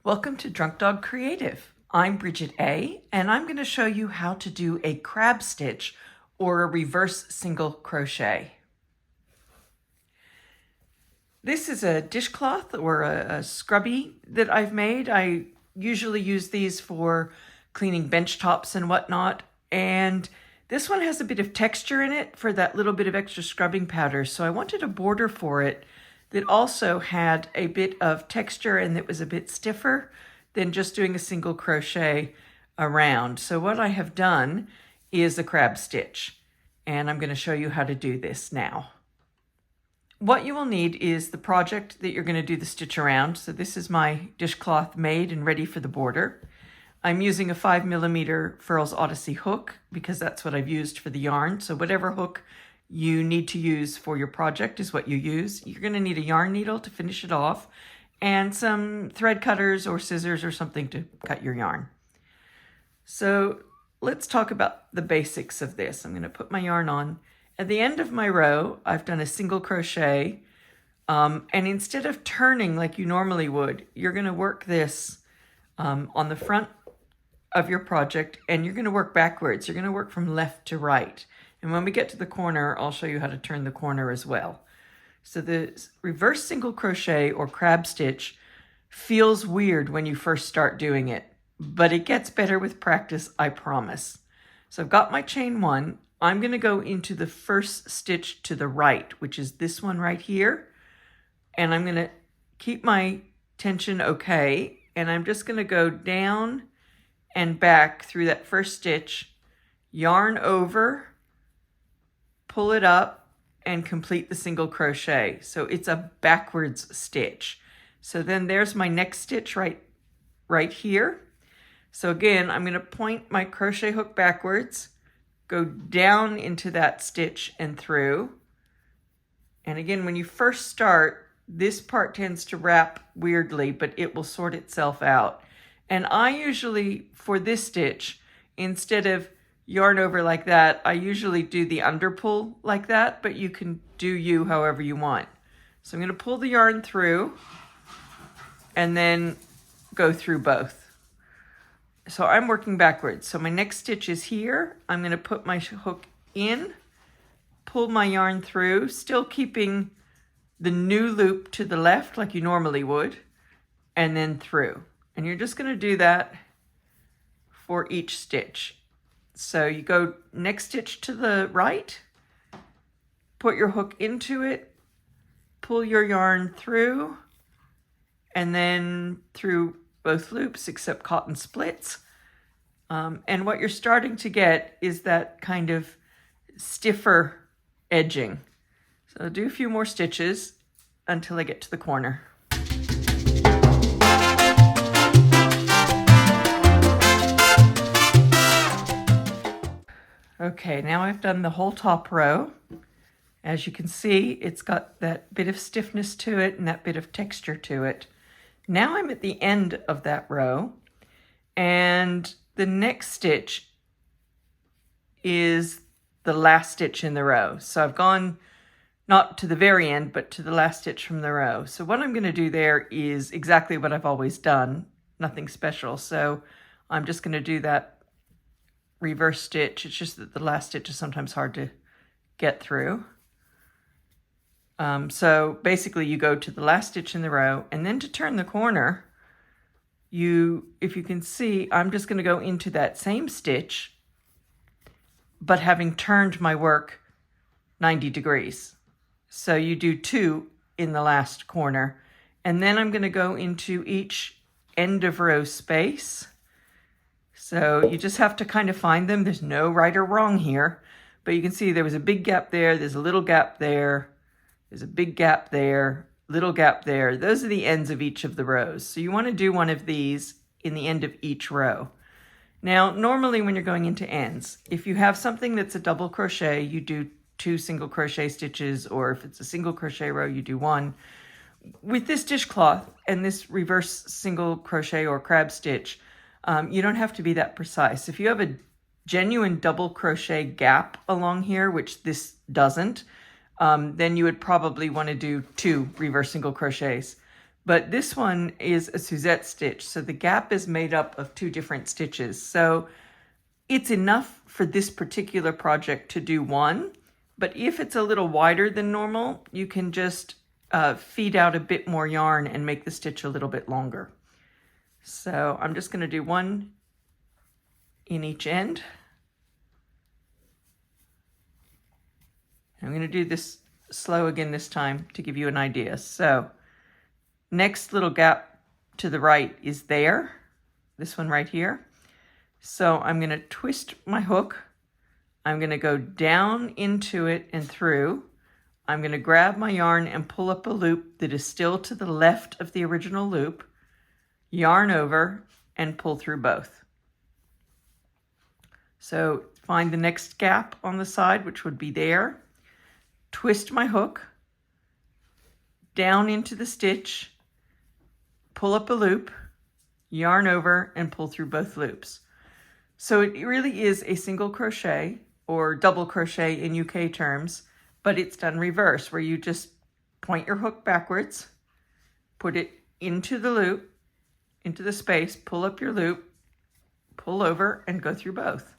Welcome to Drunk Dog Creative. I'm Bridget A, and I'm going to show you how to do a crab stitch or a reverse single crochet. This is a dishcloth or a scrubby that I've made. I usually use these for cleaning bench tops and whatnot, and this one has a bit of texture in it for that little bit of extra scrubbing powder, so I wanted a border for it that also had a bit of texture and that was a bit stiffer than just doing a single crochet around. So what I have done is a crab stitch, and I'm going to show you how to do this now. What you will need is the project that you're going to do the stitch around. So this is my dishcloth made and ready for the border. I'm using a 5mm Furls Odyssey hook because that's what I've used for the yarn. So whatever hook you need to use for your project is what you use. You're going to need a yarn needle to finish it off and some thread cutters or scissors or something to cut your yarn. So let's talk about the basics of this. I'm going to put my yarn on. At the end of my row, I've done a single crochet, and instead of turning like you normally would, you're going to work this on the front of your project, and you're going to work backwards. You're going to work from left to right. And when we get to the corner, I'll show you how to turn the corner as well. So the reverse single crochet or crab stitch feels weird when you first start doing it, but it gets better with practice, I promise. So I've got my chain one. I'm going to go into the first stitch to the right, which is this one right here. And I'm going to keep my tension okay. And I'm just going to go down and back through that first stitch, yarn over, pull it up, and complete the single crochet. So it's a backwards stitch. So then there's my next stitch right here. So again, I'm going to point my crochet hook backwards, go down into that stitch and through. And again, when you first start, this part tends to wrap weirdly, but it will sort itself out. And I usually, for this stitch, instead of yarn over like that, I usually do the underpull like that, but you can do you however you want. So I'm going to pull the yarn through and then go through both. So I'm working backwards. So my next stitch is here. I'm going to put my hook in, pull my yarn through, still keeping the new loop to the left like you normally would, and then through. And you're just going to do that for each stitch. So you go next stitch to the right, put your hook into it, pull your yarn through, and then through both loops except cotton splits. And what you're starting to get is that kind of stiffer edging. So do a few more stitches until I get to the corner. Okay, now I've done the whole top row. As you can see, it's got that bit of stiffness to it and that bit of texture to it. Now I'm at the end of that row, and the next stitch is the last stitch in the row. So I've gone not to the very end, but to the last stitch from the row. So what I'm going to do there is exactly what I've always done, nothing special. So I'm just going to do that reverse stitch. It's just that the last stitch is sometimes hard to get through. So basically you go to the last stitch in the row, and then to turn the corner, if you can see, I'm just going to go into that same stitch, but having turned my work 90 degrees. So you do 2 in the last corner, and then I'm going to go into each end of row space. So you just have to kind of find them. There's no right or wrong here, but you can see there was a big gap there. There's a little gap there. There's a big gap there, little gap there. Those are the ends of each of the rows. So you want to do one of these in the end of each row. Now, normally when you're going into ends, if you have something that's a double crochet, you do 2 single crochet stitches, or if it's a single crochet row, you do 1. With this dishcloth and this reverse single crochet or crab stitch, you don't have to be that precise. If you have a genuine double crochet gap along here, which this doesn't, then you would probably want to do 2 reverse single crochets. But this one is a Suzette stitch, so the gap is made up of 2 different stitches. So it's enough for this particular project to do 1, but if it's a little wider than normal, you can just feed out a bit more yarn and make the stitch a little bit longer. So I'm just going to do 1 in each end. I'm going to do this slow again this time to give you an idea. So next little gap to the right is there, this one right here. So I'm going to twist my hook. I'm going to go down into it and through. I'm going to grab my yarn and pull up a loop that is still to the left of the original loop, yarn over, and pull through both. So find the next gap on the side, which would be there. Twist my hook down into the stitch, pull up a loop, yarn over, and pull through both loops. So it really is a single crochet or double crochet in UK terms, but it's done reverse, where you just point your hook backwards, put it into the loop, into the space, pull up your loop, pull over, and go through both.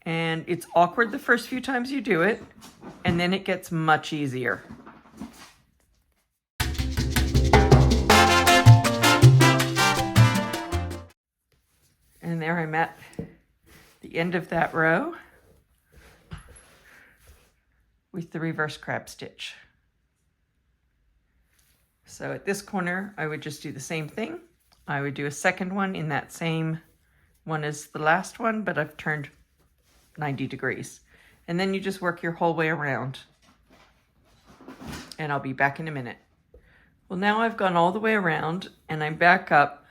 And it's awkward the first few times you do it, and then it gets much easier. And there I'm at the end of that row with the reverse crab stitch. So at this corner, I would just do the same thing. I would do a second one in that same one as the last one, but I've turned 90 degrees. And then you just work your whole way around. And I'll be back in a minute. Well, now I've gone all the way around and I'm back up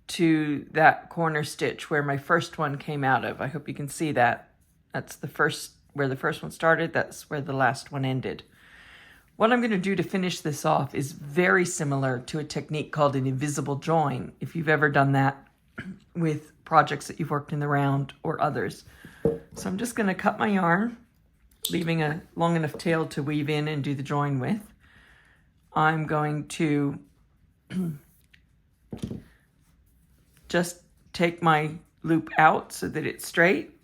to that corner stitch where my first one came out of. I hope you can see that. That's the first, where the first one started, that's where the last one ended. What I'm going to do to finish this off is very similar to a technique called an invisible join, if you've ever done that with projects that you've worked in the round or others. So I'm just going to cut my yarn, leaving a long enough tail to weave in and do the join with. I'm going to just take my loop out so that it's straight.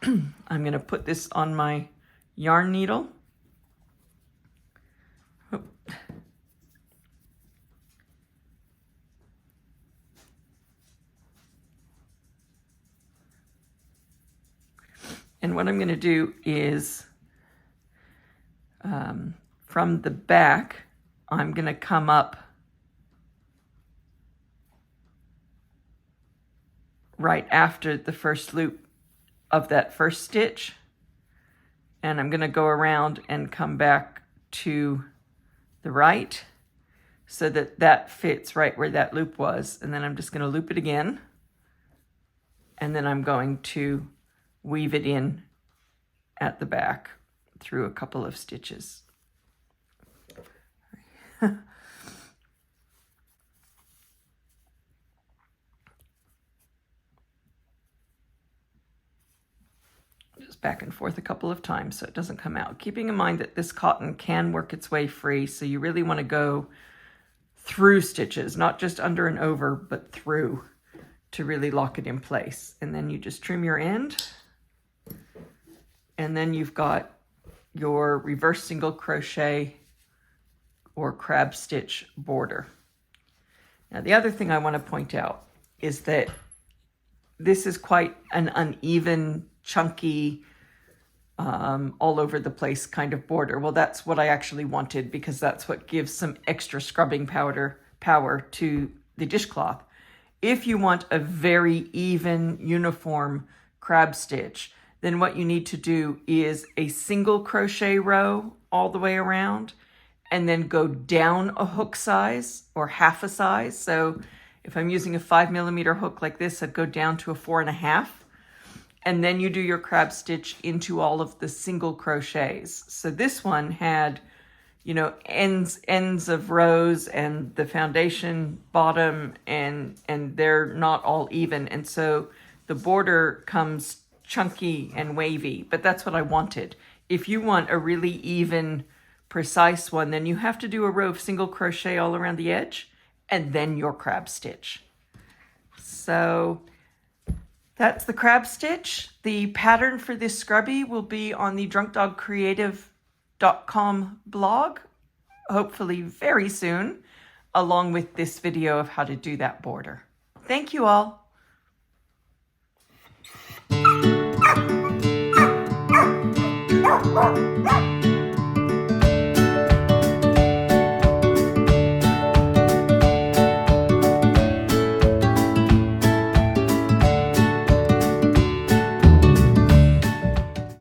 I'm going to put this on my yarn needle. And what I'm going to do is, from the back, I'm going to come up right after the first loop of that first stitch. And I'm going to go around and come back to the right so that that fits right where that loop was. And then I'm just going to loop it again. And then I'm going to weave it in at the back through a couple of stitches. Just back and forth a couple of times so it doesn't come out. Keeping in mind that this cotton can work its way free, so you really want to go through stitches, not just under and over, but through, to really lock it in place. And then you just trim your end. And then you've got your reverse single crochet or crab stitch border. Now the other thing I want to point out is that this is quite an uneven, chunky, all over the place kind of border. Well, that's what I actually wanted, because that's what gives some extra scrubbing power to the dishcloth. If you want a very even, uniform crab stitch, then what you need to do is a single crochet row all the way around, and then go down a hook size or half a size. So if I'm using a 5mm hook like this, I'd go down to a 4.5. And then you do your crab stitch into all of the single crochets. So this one had, you know, ends of rows and the foundation bottom, and they're not all even. And so the border comes chunky and wavy, but that's what I wanted. If you want a really even precise one, then you have to do a row of single crochet all around the edge and then your crab stitch. So that's the crab stitch. The pattern for this scrubby will be on the drunkdogcreative.com blog, hopefully very soon, along with this video of how to do that border. Thank you all. Wow.